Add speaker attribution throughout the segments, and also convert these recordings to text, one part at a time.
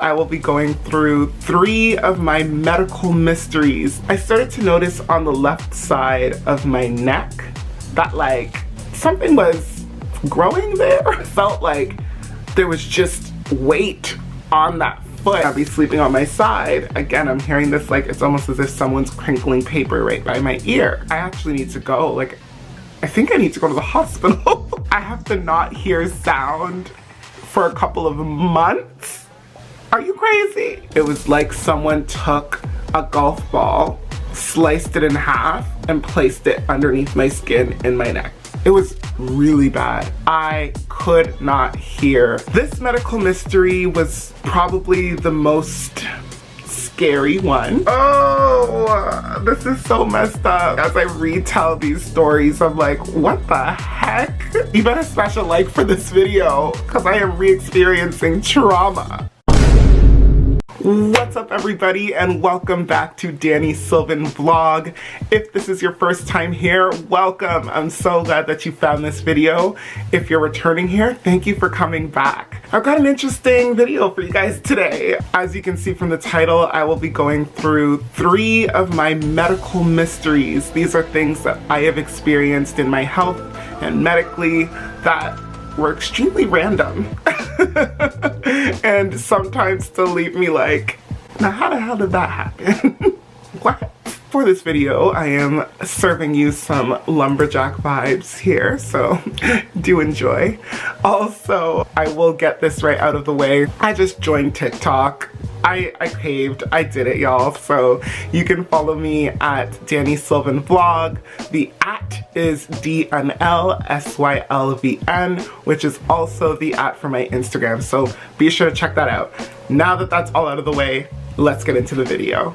Speaker 1: I will be going through 3 of my medical mysteries. I started to notice on the left side of my neck that like something was growing there. It felt like there was just weight on that foot. I'll be sleeping on my side. Again, I'm hearing this like it's almost as if someone's crinkling paper right by my ear. I actually need to go. Like, I think I need to go to the hospital. I have to not hear sound for a couple of months. Are you crazy? It was like someone took a golf ball, sliced it in half, and placed it underneath my skin in my neck. It was really bad. I could not hear. This medical mystery was probably the most scary one. Oh, this is so messed up. As I retell these stories, I'm like, what the heck? You better smash a like for this video because I am re-experiencing trauma. What's up everybody, and welcome back to Danny Sylvan Vlog. If this is your first time here, welcome. I'm so glad that you found this video. If you're returning here, thank you for coming back. I've got an interesting video for you guys today. As you can see from the title, I will be going through 3 of my medical mysteries. These are things that I have experienced in my health and medically that were extremely random. And sometimes still leave me like, now how the hell did that happen? What? For this video, I am serving you some lumberjack vibes here, so do enjoy. Also, I will get this right out of the way. I just joined TikTok. I caved. I did it, y'all. So you can follow me at Danny Sylvan Vlog. The @ is DNLSYLVN, which is also the @ for my Instagram. So be sure to check that out. Now that that's all out of the way, let's get into the video.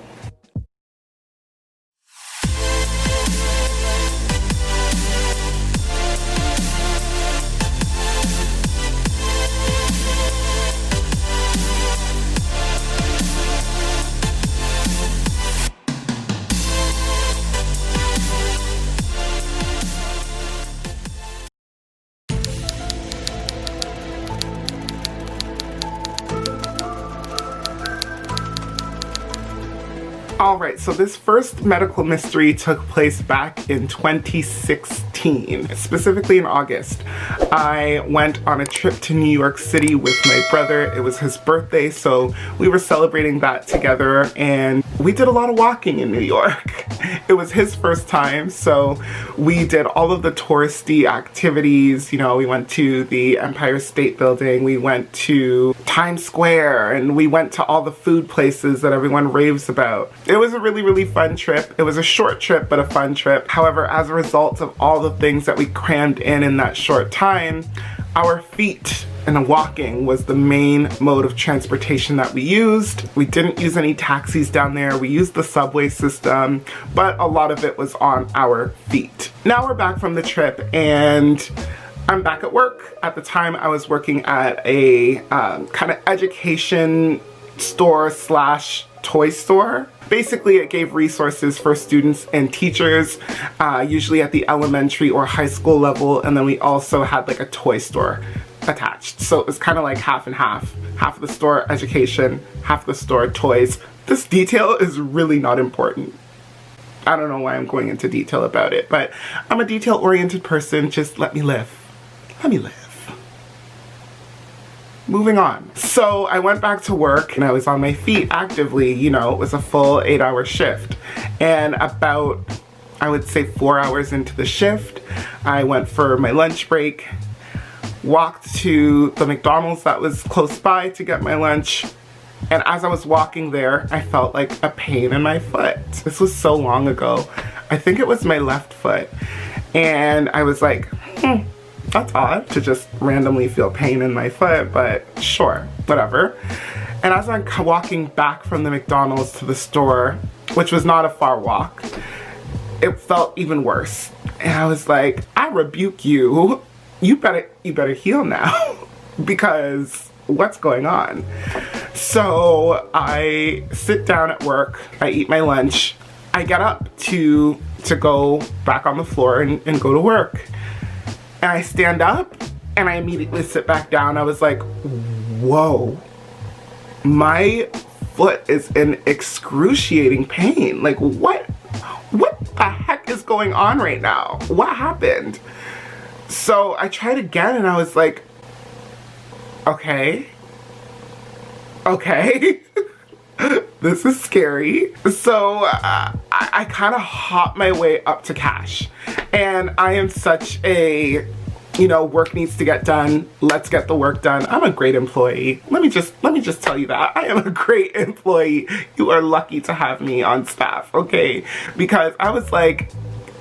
Speaker 1: Alright, so this first medical mystery took place back in 2016, specifically in August. I went on a trip to New York City with my brother. It was his birthday, so we were celebrating that together, and we did a lot of walking in New York. It was his first time, so we did all of the touristy activities. You know, we went to the Empire State Building, we went to Times Square, and we went to all the food places that everyone raves about. It was a really, really fun trip. It was a short trip, but a fun trip. However, as a result of all the things that we crammed in that short time, our feet and walking was the main mode of transportation that we used. We didn't use any taxis down there. We used the subway system, but a lot of it was on our feet. Now we're back from the trip and I'm back at work. At the time, I was working at a kind of education store slash toy store. Basically, it gave resources for students and teachers, usually at the elementary or high school level, and then we also had like a toy store attached. So it was kind of like half and half. Half of the store education, half of the store toys. This detail is really not important. I don't know why I'm going into detail about it, but I'm a detail-oriented person. Just let me live. Let me live. Moving on. So I went back to work and I was on my feet actively. You know, it was a full 8-hour shift. And about, I would say 4 hours into the shift, I went for my lunch break, walked to the McDonald's that was close by to get my lunch. And as I was walking there, I felt like a pain in my foot. This was so long ago. I think it was my left foot. And I was like, that's odd to just randomly feel pain in my foot, but sure, whatever. And as I'm walking back from the McDonald's to the store, which was not a far walk, it felt even worse. And I was like, I rebuke you. You better heal now because what's going on? So I sit down at work, I eat my lunch, I get up to go back on the floor and go to work. And I stand up and I immediately sit back down. I was like, whoa, my foot is in excruciating pain. Like, what the heck is going on right now? What happened? So I tried again and I was like, okay. This is scary. So I kind of hopped my way up to cash. And I am such a, you know, work needs to get done. Let's get the work done. I'm a great employee. Let me just tell you that. I am a great employee. You are lucky to have me on staff, okay? Because I was like,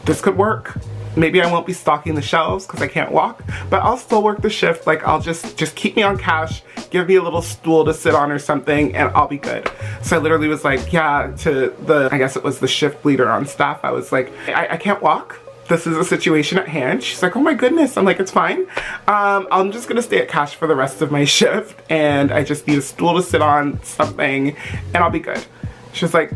Speaker 1: this could work. Maybe I won't be stocking the shelves because I can't walk, but I'll still work the shift. Like, I'll just keep me on cash, give me a little stool to sit on or something, and I'll be good. So I literally was like, yeah, to the, I guess it was the shift leader on staff. I was like, I can't walk. This is a situation at hand. She's like, oh my goodness. I'm like, it's fine. I'm just gonna stay at cash for the rest of my shift, and I just need a stool to sit on, something, and I'll be good. She was like,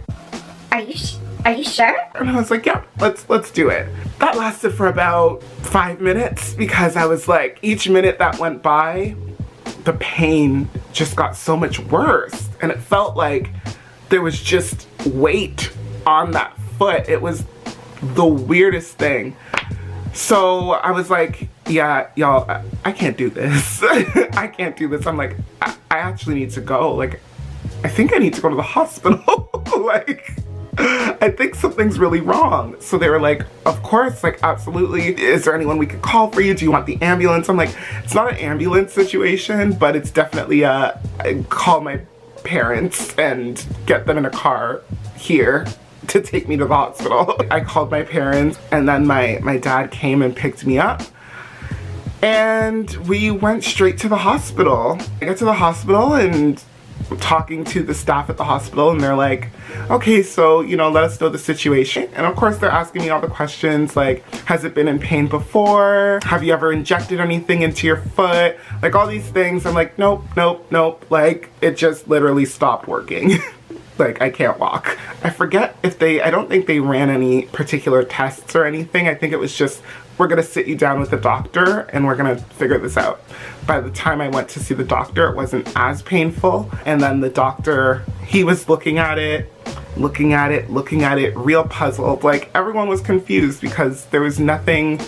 Speaker 2: Are you sure?
Speaker 1: and I was like, yeah, let's do it. That lasted for about 5 minutes because I was like, each minute that went by, the pain just got so much worse. And it felt like there was just weight on that foot. It was the weirdest thing. So I was like, yeah, y'all, I can't do this. I can't do this. I'm like, I actually need to go. Like, I think I need to go to the hospital. Like, I think something's really wrong. So they were like, of course, like, absolutely. Is there anyone we could call for you? Do you want the ambulance? I'm like, it's not an ambulance situation, but it's definitely a call my parents and get them in a car here to take me to the hospital. I called my parents, and then my dad came and picked me up, and we went straight to the hospital. I got to the hospital and talking to the staff at the hospital, and they're like, okay, so, you know, let us know the situation. And of course they're asking me all the questions like, has it been in pain before? Have you ever injected anything into your foot? Like, all these things. I'm like, nope. Like, it just literally stopped working. Like, I can't walk. I forget if I don't think they ran any particular tests or anything. I think it was just, we're gonna sit you down with the doctor and we're gonna figure this out. By the time I went to see the doctor, it wasn't as painful. And then the doctor, he was looking at it, real puzzled. Like, everyone was confused because there was nothing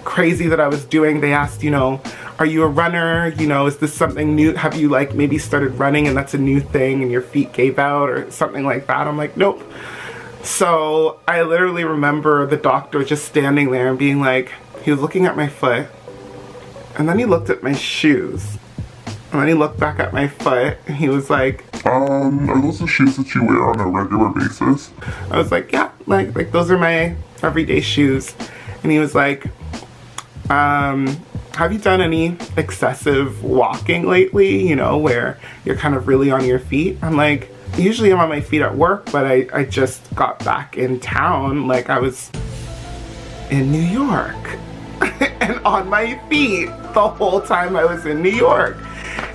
Speaker 1: crazy that I was doing. They asked, you know, are you a runner? You know, is this something new? Have you like maybe started running and that's a new thing and your feet gave out or something like that? I'm like, nope. So I literally remember the doctor just standing there and being like, he was looking at my foot, and then he looked at my shoes, and then he looked back at my foot, and he was like,
Speaker 3: are those the shoes that you wear on a regular basis?
Speaker 1: I was like, yeah, like those are my everyday shoes. And he was like, have you done any excessive walking lately, you know, where you're kind of really on your feet? I'm like, usually I'm on my feet at work, but I just got back in town. Like, I was in New York and on my feet the whole time I was in New York.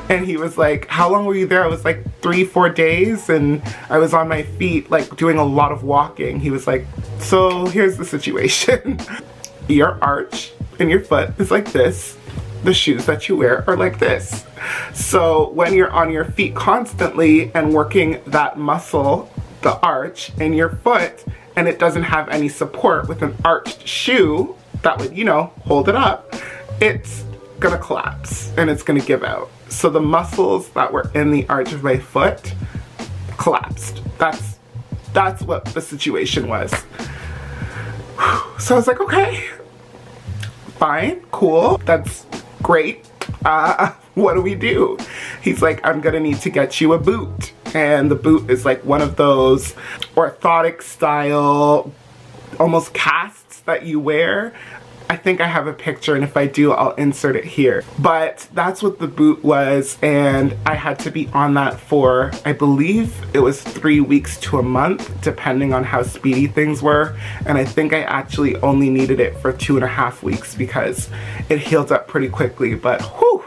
Speaker 1: And he was like, how long were you there? I was like 3-4 days, and I was on my feet, like, doing a lot of walking. He was like, so here's the situation. Your arch in your foot is like this. The shoes that you wear are like this. So when you're on your feet constantly and working that muscle, the arch in your foot, and it doesn't have any support with an arched shoe that would, you know, hold it up, it's gonna collapse and it's gonna give out. So the muscles that were in the arch of my foot collapsed. That's what the situation was. So I was like, okay, fine, cool, that's great. What do we do? He's like, I'm gonna need to get you a boot. And the boot is like one of those orthotic style, almost casts that you wear. I think I have a picture, and if I do, I'll insert it here. But that's what the boot was, and I had to be on that for, I believe it was 3 weeks to a month, depending on how speedy things were. And I think I actually only needed it for 2.5 weeks because it healed up pretty quickly. But whew,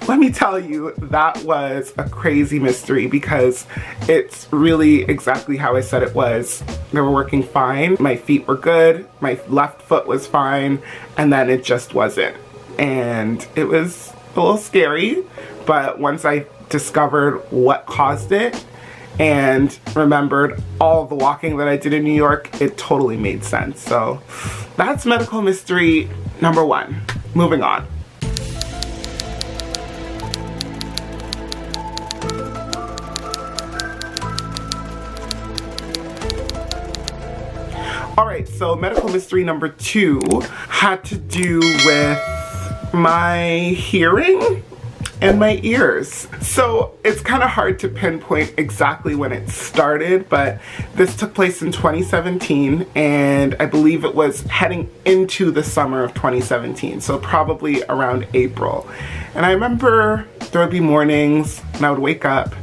Speaker 1: let me tell you, that was a crazy mystery because it's really exactly how I said it was. They were working fine, my feet were good, my left foot was fine, and then it just wasn't. And it was a little scary, but once I discovered what caused it and remembered all the walking that I did in New York, it totally made sense. So that's medical mystery number 1. Moving on. Alright, so medical mystery number 2 had to do with my hearing and my ears. So it's kind of hard to pinpoint exactly when it started, but this took place in 2017, and I believe it was heading into the summer of 2017, so probably around April. And I remember there would be mornings and I would wake up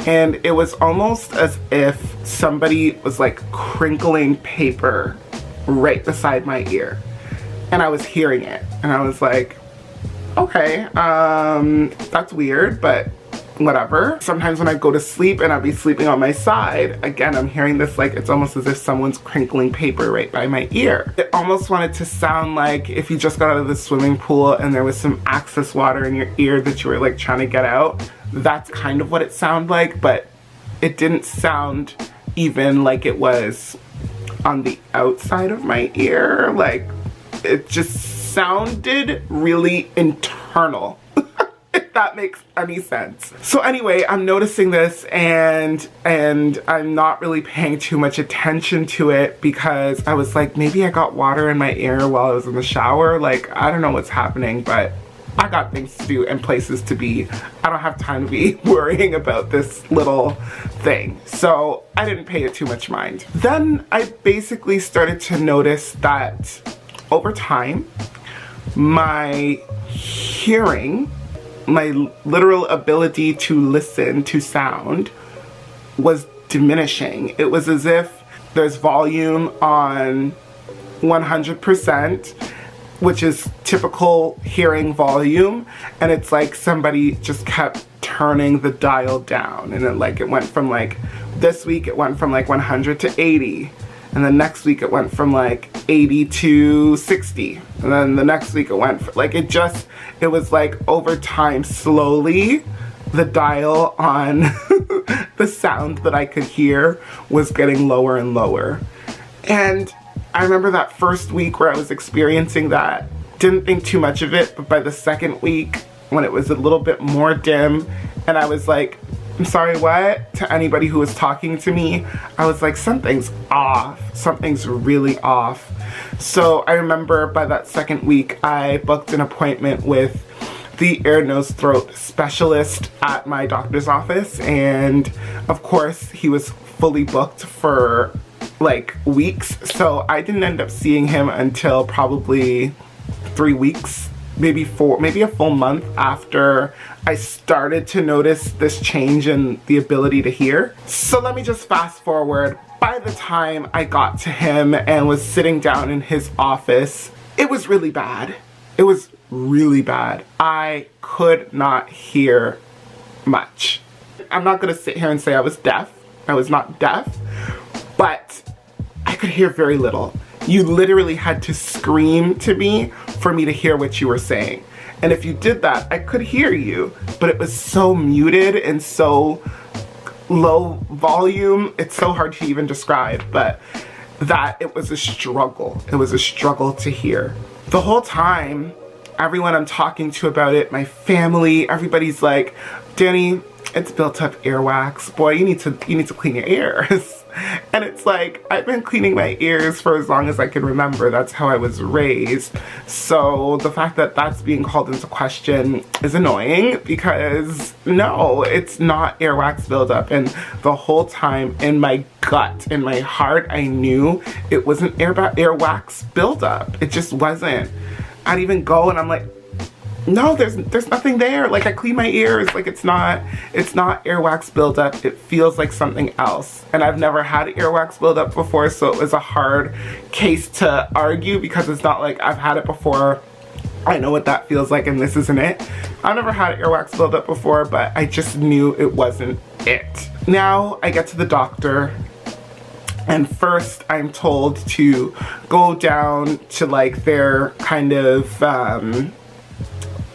Speaker 1: and it was almost as if somebody was like crinkling paper right beside my ear. And I was hearing it. And I was like, okay, that's weird, but whatever. Sometimes when I go to sleep and I'll be sleeping on my side, again, I'm hearing this, like, it's almost as if someone's crinkling paper right by my ear. It almost wanted to sound like if you just got out of the swimming pool and there was some excess water in your ear that you were like trying to get out. That's kind of what it sounded like, but it didn't sound even like it was on the outside of my ear. Like, it just sounded really internal. If that makes any sense. So anyway, I'm noticing this and I'm not really paying too much attention to it because I was like, maybe I got water in my ear while I was in the shower. Like, I don't know what's happening, but I got things to do and places to be. I don't have time to be worrying about this little thing. So I didn't pay it too much mind. Then I basically started to notice that over time, my hearing, my literal ability to listen to sound was diminishing. It was as if there's volume on 100%, which is typical hearing volume, and it's like somebody just kept turning the dial down, and it went from like, this week it went from like 100 to 80, and then next week it went from like 80 to 60, and then the next week it went like, it was like over time, slowly, the dial on the sound that I could hear was getting lower and lower. And I remember that first week where I was experiencing that, didn't think too much of it, but by the second week, when it was a little bit more dim, and I was like, I'm sorry, what? To anybody who was talking to me, I was like, something's off. Something's really off. So I remember by that second week, I booked an appointment with the ear, nose, throat specialist at my doctor's office. And of course, he was fully booked for like weeks. So I didn't end up seeing him until probably 3 weeks, maybe a full month after I started to notice this change in the ability to hear. So let me just fast forward. By the time I got to him and was sitting down in his office, it was really bad. It was really bad. I could not hear much. I'm not gonna sit here and say I was deaf. I was not deaf, but I could hear very little. You literally had to scream to me for me to hear what you were saying. And if you did that, I could hear you, but it was so muted and so low volume. It's so hard to even describe, but that it was a struggle. It was a struggle to hear. The whole time, everyone I'm talking to about it, my family, everybody's like, Danny, it's built up earwax. Boy, you need to clean your ears. And it's like, I've been cleaning my ears for as long as I can remember. That's how I was raised. So the fact that that's being called into question is annoying because no, it's not earwax buildup. And the whole time in my gut, in my heart, I knew it wasn't earwax buildup. It just wasn't. I'd even go and I'm like, no, there's nothing there. Like, I clean my ears. Like, it's not earwax buildup. It feels like something else. And I've never had earwax buildup before, so it was a hard case to argue because it's not like I've had it before. I know what that feels like and this isn't it. I've never had earwax buildup before, but I just knew it wasn't it. Now I get to the doctor, and first I'm told to go down to like their kind of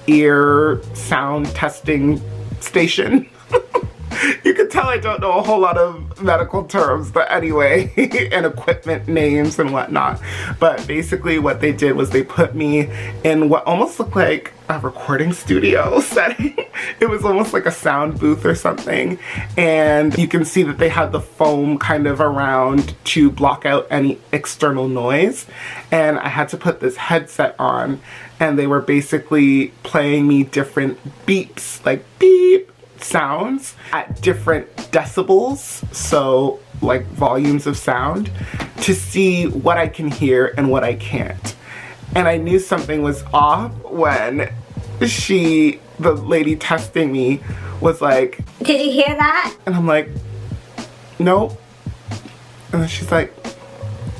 Speaker 1: ear sound testing station. can tell I don't know a whole lot of medical terms, but anyway, and equipment names and whatnot. But basically what they did was they put me in what almost looked like a recording studio setting. It was almost like a sound booth or something. And you can see that they had the foam kind of around to block out any external noise. And I had to put this headset on, and they were basically playing me different beeps, like beep sounds at different decibels, so like volumes of sound, to see what I can hear and what I can't. And I knew something was off when the lady testing me was like,
Speaker 2: "Did you hear that?"
Speaker 1: And I'm like, "No." And then she's like,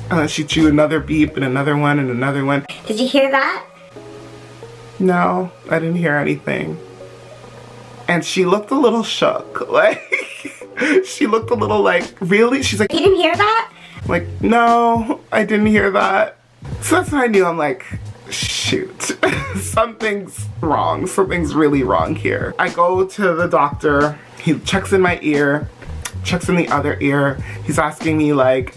Speaker 1: and then she drew another beep and another one and another one.
Speaker 2: "Did you hear that?"
Speaker 1: No, I didn't hear anything. And she looked a little shook, like, she looked a little like, really? She's like,
Speaker 2: "You didn't hear that?"
Speaker 1: Like, no, I didn't hear that. So that's when I knew, I'm like, shoot, something's wrong. Something's really wrong here. I go to the doctor, he checks in my ear, checks in the other ear. He's asking me like,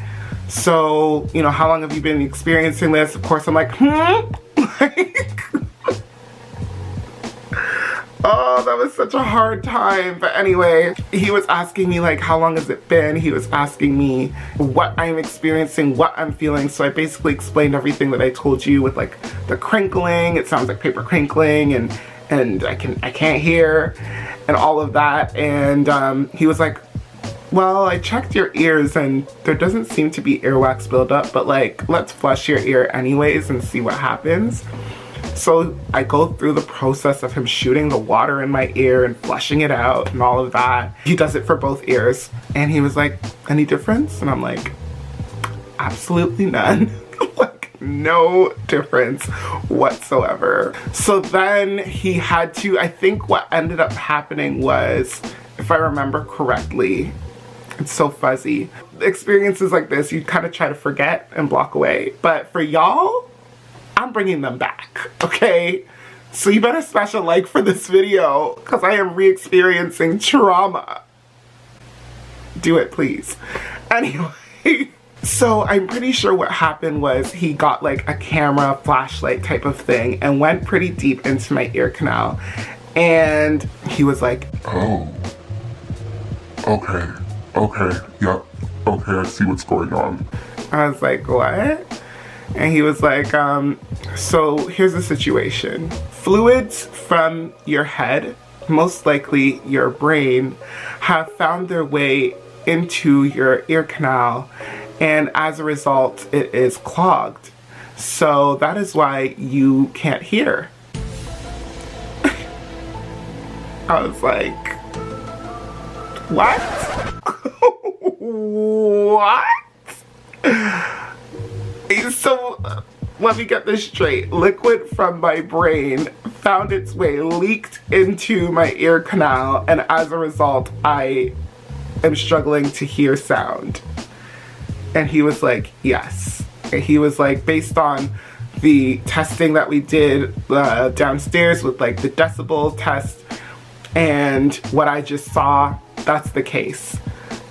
Speaker 1: so, you know, how long have you been experiencing this? Of course, I'm like, like, oh, that was such a hard time. But anyway, he was asking me like, how long has it been? He was asking me what I'm experiencing, what I'm feeling. So I basically explained everything that I told you with like the crinkling. It sounds like paper crinkling, and I can't hear, and all of that. And he was like, well, I checked your ears and there doesn't seem to be earwax buildup, but like, let's flush your ear anyways and see what happens. So I go through the process of him shooting the water in my ear and flushing it out and all of that. He does it for both ears. And he was like, any difference? And I'm like, absolutely none. Like, no difference whatsoever. So then he had to, I think what ended up happening was, if I remember correctly, it's so fuzzy. Experiences like this, you kind of try to forget and block away. But for y'all, I'm bringing them back, okay? So you better smash a like for this video, because I am re-experiencing trauma. Do it, please. Anyway, so I'm pretty sure what happened was he got like a camera flashlight type of thing and went pretty deep into my ear canal. And he was like,
Speaker 3: Oh. Okay. Yep. Okay, I see what's going on.
Speaker 1: I was like, what? And he was like, so here's the situation. Fluids from your head, most likely your brain, have found their way into your ear canal, and as a result, it is clogged. So that is why you can't hear. I was like, what? What? So, let me get this straight. Liquid from my brain found its way, leaked into my ear canal, and as a result, I am struggling to hear sound. And he was like, yes. And he was like, based on the testing that we did downstairs with like the decibel test and what I just saw, that's the case.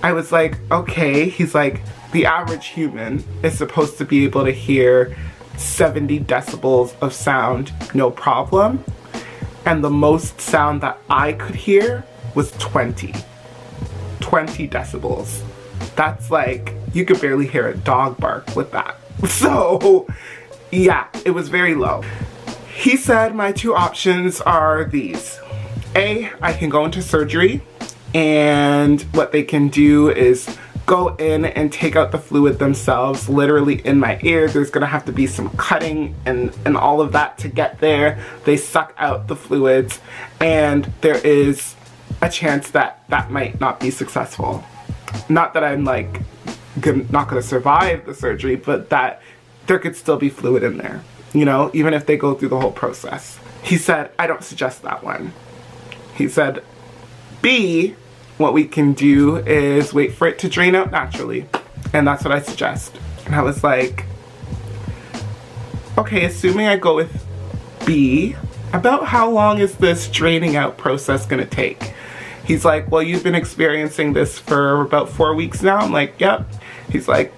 Speaker 1: I was like, okay. He's like, the average human is supposed to be able to hear 70 decibels of sound, no problem. And the most sound that I could hear was 20 decibels. That's like, you could barely hear a dog bark with that. So yeah, it was very low. He said my two options are these. A, I can go into surgery, and what they can do is go in and take out the fluid themselves, literally in my ear. There's gonna have to be some cutting and all of that to get there. They suck out the fluids, and there is a chance that that might not be successful. Not that I'm like not gonna survive the surgery, but that there could still be fluid in there, you know, even if they go through the whole process. He said, I don't suggest that one. He said, B, what we can do is wait for it to drain out naturally. And that's what I suggest. And I was like, okay, assuming I go with B, about how long is this draining out process gonna take? He's like, well, you've been experiencing this for about 4 weeks now. I'm like, yep. He's like,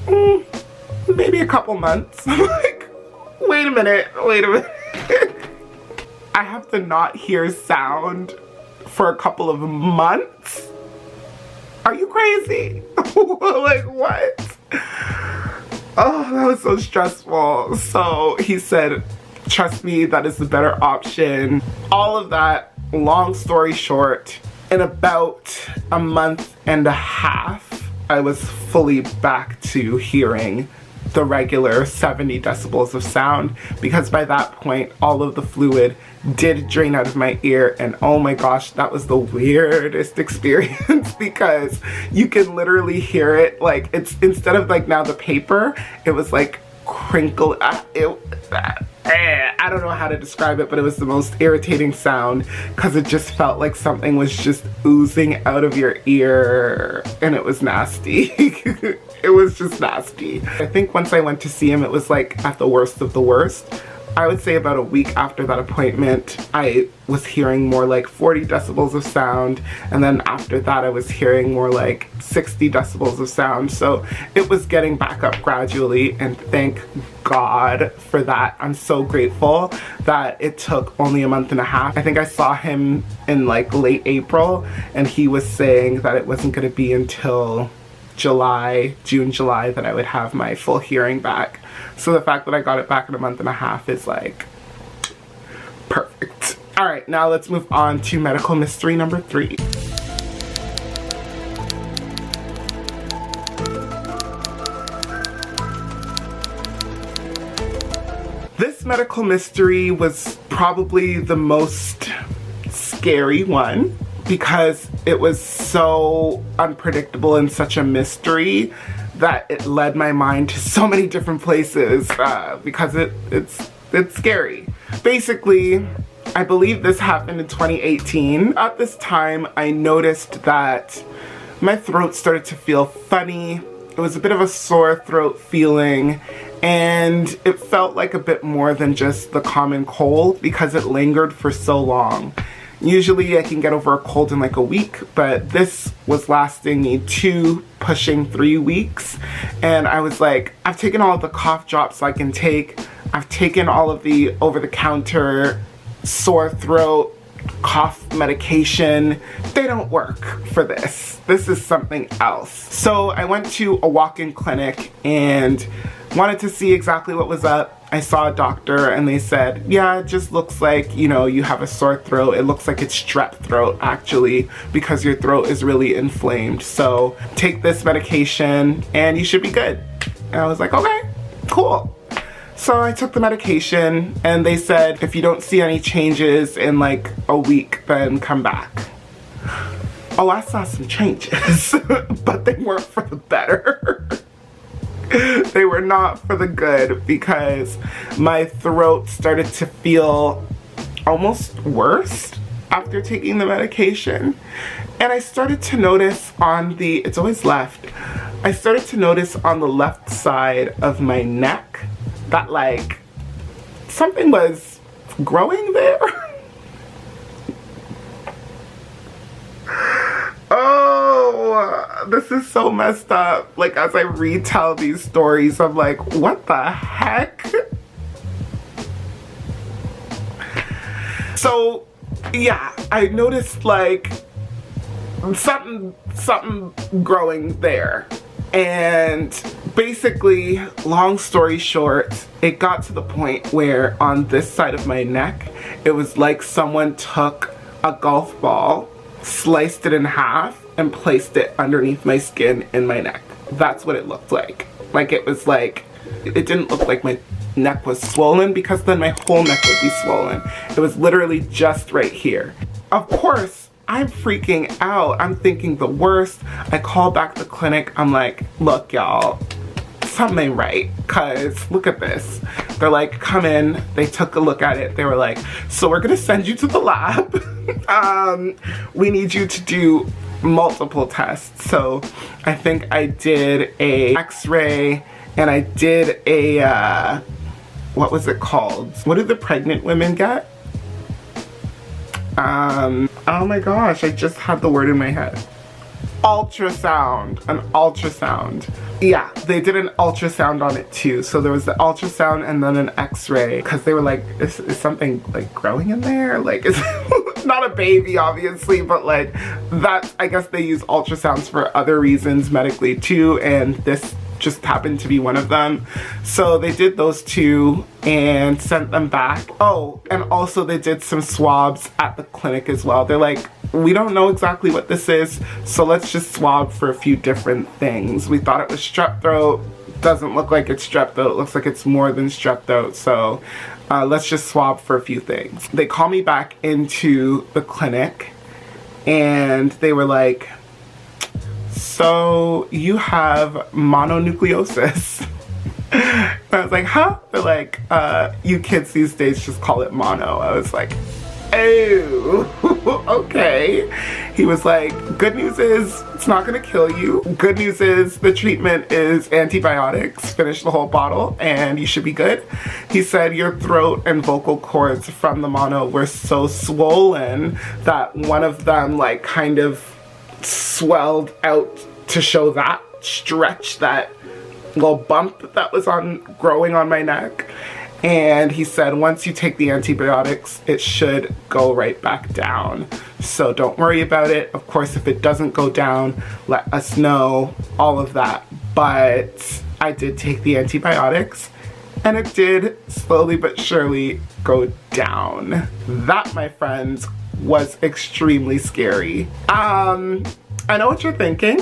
Speaker 1: maybe a couple months. I'm like, wait a minute. I have to not hear sound for a couple of months? Are you crazy? Like, what? Oh, that was so stressful. So he said, trust me, that is the better option. All of that, long story short, in about a month and a half, I was fully back to hearing the regular 70 decibels of sound, because by that point all of the fluid did drain out of my ear, and oh my gosh, that was the weirdest experience because you can literally hear it, like, it's instead of like now the paper, it was like crinkle. I don't know how to describe it, but it was the most irritating sound because it just felt like something was just oozing out of your ear, and it was nasty. It was just nasty. I think once I went to see him, it was like at the worst of the worst. I would say about a week after that appointment, I was hearing more like 40 decibels of sound, and then after that I was hearing more like 60 decibels of sound. So it was getting back up gradually, and thank God for that. I'm so grateful that it took only a month and a half. I think I saw him in like late April, and he was saying that it wasn't going to be until June, July that I would have my full hearing back. So the fact that I got it back in a month and a half is like perfect. All right, now let's move on to medical mystery number 3. This medical mystery was probably the most scary one, because it was so unpredictable and such a mystery that it led my mind to so many different places, because it's scary. Basically, I believe this happened in 2018. At this time, I noticed that my throat started to feel funny. It was a bit of a sore throat feeling, and it felt like a bit more than just the common cold because it lingered for so long. Usually I can get over a cold in like a week, but this was lasting me 2, pushing 3 weeks. And I was like, I've taken all of the cough drops I can take. I've taken all of the over-the-counter sore throat cough medication. They don't work for this. This is something else. So I went to a walk-in clinic and wanted to see exactly what was up. I saw a doctor and they said, yeah, it just looks like, you know, you have a sore throat. It looks like it's strep throat actually, because your throat is really inflamed. So take this medication and you should be good. And I was like, okay, cool. So I took the medication and they said, if you don't see any changes in like a week, then come back. Oh, I saw some changes, but they weren't for the better. They were not for the good, because my throat started to feel almost worse after taking the medication. And I started to notice on the, it's always left, I started to notice on the left side of my neck that like something was growing there. Oh, this is so messed up. Like, as I retell these stories, I'm like, what the heck? So, yeah, I noticed like something growing there. And basically, long story short, it got to the point where on this side of my neck, it was like someone took a golf ball, sliced it in half, and placed it underneath my skin in my neck. That's what it looked like. Like, it was like, it didn't look like my neck was swollen, because then my whole neck would be swollen. It was literally just right here. Of course, I'm freaking out. I'm thinking the worst. I call back the clinic. I'm like, look, y'all, something ain't right, because look at this. They're like, come in. They took a look at it. They were like, so we're gonna send you to the lab. We need you to do multiple tests. So I think I did a x-ray, and I did a, what was it called? What do the pregnant women get? Oh my gosh, I just had the word in my head. Ultrasound, an ultrasound. Yeah, they did an ultrasound on it too. So there was the ultrasound and then an x-ray, because they were like, is something like growing in there? Like, it's not a baby obviously, but like that, I guess they use ultrasounds for other reasons medically too, and this just happened to be one of them. So they did those two and sent them back. Oh, and also they did some swabs at the clinic as well. They're like, we don't know exactly what this is, so let's just swab for a few different things. We thought it was strep throat. Doesn't look like it's strep throat. It looks like it's more than strep throat. So let's just swab for a few things. They call me back into the clinic and they were like, so you have mononucleosis. And I was like, huh? They're like, you kids these days just call it mono. I was like, oh, okay. He was like, good news is it's not gonna kill you. Good news is the treatment is antibiotics. Finish the whole bottle and you should be good. He said your throat and vocal cords from the mono were so swollen that one of them like kind of swelled out to show that stretch, that little bump that was growing on my neck. And he said once you take the antibiotics it should go right back down, so don't worry about it. Of course, if it doesn't go down, let us know, all of that. But I did take the antibiotics and it did slowly but surely go down. That, my friends, was extremely scary. I know what you're thinking.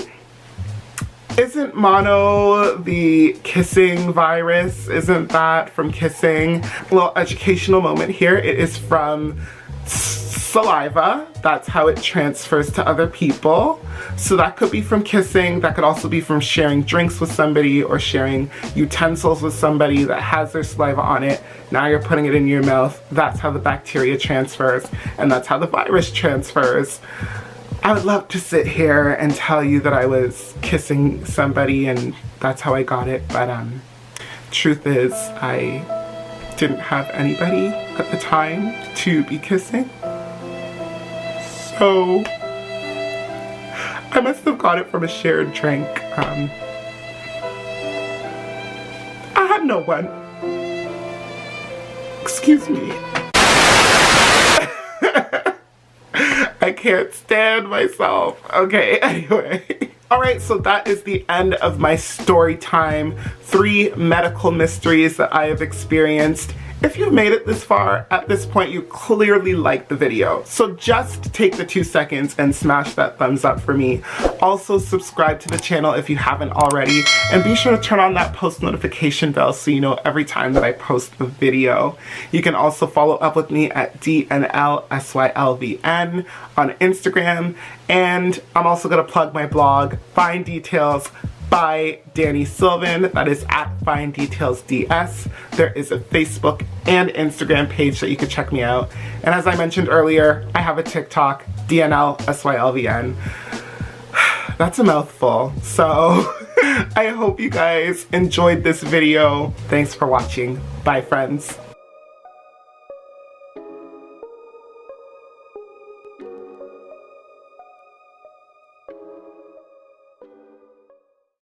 Speaker 1: Isn't mono the kissing virus? Isn't that from kissing? Well, educational moment here. It is from saliva. That's how it transfers to other people. So that could be from kissing. That could also be from sharing drinks with somebody or sharing utensils with somebody that has their saliva on it. Now you're putting it in your mouth. That's how the bacteria transfers, and that's how the virus transfers. I would love to sit here and tell you that I was kissing somebody and that's how I got it, but truth is I didn't have anybody at the time to be kissing. So I must have got it from a shared drink. I had no one. Excuse me. I can't stand myself. Okay, anyway. Alright, so that is the end of my story time. 3 medical mysteries that I have experienced. If you've made it this far, at this point you clearly liked the video. So just take the 2 seconds and smash that thumbs up for me. Also subscribe to the channel if you haven't already, and be sure to turn on that post notification bell so you know every time that I post a video. You can also follow up with me at DNLSYLVN on Instagram, and I'm also going to plug my blog, Fine Details by Danny Sylvan. That is at Fine Details DS. There is a Facebook and Instagram page that you can check me out. And as I mentioned earlier, I have a TikTok, DNLSYLVN. That's a mouthful. So I hope you guys enjoyed this video. Thanks for watching. Bye, friends.